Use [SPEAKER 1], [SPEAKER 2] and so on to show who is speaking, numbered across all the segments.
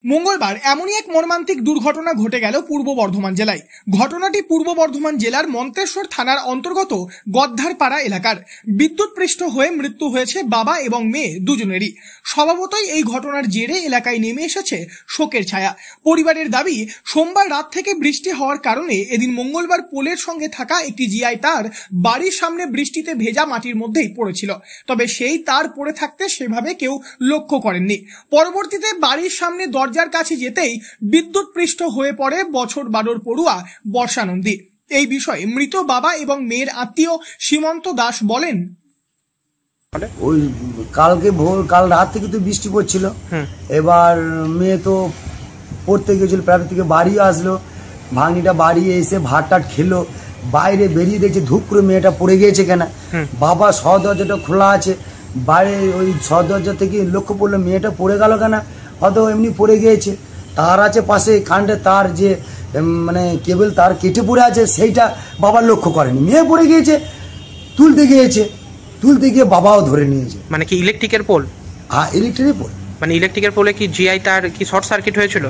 [SPEAKER 1] মঙ্গলবার এমনই এক মর্মান্তিক দুর্ঘটনা ঘটে গেল পূর্ব বর্ধমান জেলায়। ঘটনাটি পূর্ব বর্ধমান জেলার মন্তেশ্বর থানার অন্তর্গত গদ্ধারপাড়া এলাকার। বিদ্যুৎপৃষ্ট হয়ে মৃত্যু হয়েছে বাবা এবং মেয়ে দুজনেরই। স্বভাবতই এই ঘটনার জেরে এলাকায় নেমে এসেছে শোকের ছায়া। পরিবারের দাবি, সোমবার রাত থেকে বৃষ্টি হওয়ার কারণে এদিন মঙ্গলবার পোলের সঙ্গে থাকা একটি জিআই তার বাড়ির সামনে বৃষ্টিতে ভেজা মাটির মধ্যেই পড়েছিল। তবে সেই তার পড়ে থাকতে সেভাবে কেউ লক্ষ্য করেননি। পরবর্তীতে বাড়ির সামনে দরজার কাছে যেতেই বিদ্যুৎপৃষ্ট হয়ে পড়ে বছর 12 পড়ুয়া বর্ষা নন্দী। এই বিষয়ে মৃত বাবা এবং মেয়ের আত্মীয় সীমন্ত দাস বলেন,
[SPEAKER 2] ওই কাল রাত থেকে তো বৃষ্টি পড়ছিল। এবার মেয়ে তো পড়তে গেছিল, প্রাইভেট থেকে বাড়ি আসলো, ভাগ্নিটা বাড়ি এসে ভাত টাট খেলো, বাইরে বেরিয়ে দেখছে ধূপ করে মেয়েটা পড়ে গিয়েছে কেন। বাবা সদরজাটা খোলা আছে, বাইরে ওই সদরজা থেকে লক্ষ্য পড়লো মেয়েটা পড়ে গেল কেন, হয়তো এমনি পড়ে গিয়েছে। তার আছে পাশে কারেন্টে তার যে মানে কেবল তার কেটে পড়ে আছে, সেইটা বাবা লক্ষ্য করেনি, মেয়ে পড়ে গিয়েছে। তুলতে গিয়ে বাবাও ধরে নিয়েছে।
[SPEAKER 3] মানে কি ইলেকট্রিকের পোল?
[SPEAKER 2] হ্যাঁ, ইলেকট্রিকের পোল।
[SPEAKER 3] মানে ইলেকট্রিকের পোলে কি জিআই তার কি শর্ট সার্কিট হয়েছিল?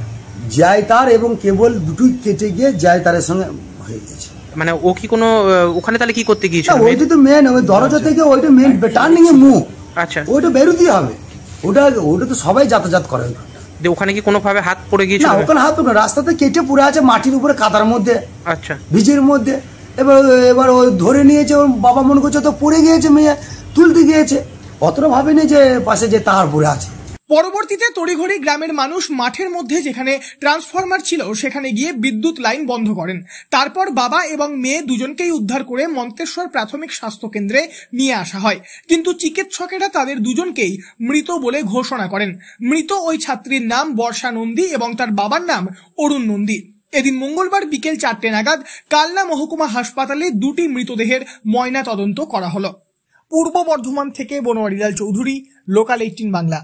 [SPEAKER 2] জিআই তার এবং কেবল দুটোই কেটে গিয়ে জিআই তারের সঙ্গে হয়ে গেছে।
[SPEAKER 3] মানে ও কি কোনো ওখানে তাহলে কি করতে গিয়েছিল?
[SPEAKER 2] ওইটা তো মেন, ওই দরজা থেকে ওইটা মেন টার্নিং এর মুখ।
[SPEAKER 3] আচ্ছা,
[SPEAKER 2] ওইটা বেরোতেই হবে, ওটা তো সবাই যাতায়াত করে।
[SPEAKER 3] ওখানে কি কোনোভাবে হাত পড়ে গিয়েছিল?
[SPEAKER 2] না, ওখানে হাত পড়ে, রাস্তাতে কেটে পড়ে আছে মাটির উপরে, কাদার মধ্যে,
[SPEAKER 3] আচ্ছা
[SPEAKER 2] ভিজের মধ্যে। এবার ও ধরে নিয়েছে, ওর বাবা মনে করছে তো পড়ে গিয়েছে, মেয়ে তুলতে গিয়েছে, অতটা ভাবেনি যে পাশে যে তার পড়ে আছে।
[SPEAKER 1] পরবর্তীতে তড়িঘড়ি গ্রামের মানুষ মাঠের মধ্যে যেখানে ট্রান্সফরমার ছিল সেখানে গিয়ে বিদ্যুৎ লাইন বন্ধ করেন। তারপর বাবা এবং মেয়ে দুজনকেই উদ্ধার করে মন্তেশ্বর প্রাথমিক স্বাস্থ্য কেন্দ্রে নিয়ে আসা হয়, কিন্তু চিকিৎসকেরা তাদের দুজনকেই মৃত বলে ঘোষণা করেন। মৃত ওই ছাত্রীর নাম বর্ষা নন্দী এবং তার বাবার নাম অরুণ নন্দী। এদিন মঙ্গলবার বিকেল 4টে নাগাদ কালনা মহকুমা হাসপাতালে দুটি মৃতদেহের ময়না তদন্ত করা হলো। পূর্ব বর্ধমান থেকে বনোয়ারিলাল চৌধুরী, লোকাল 18 বাংলা।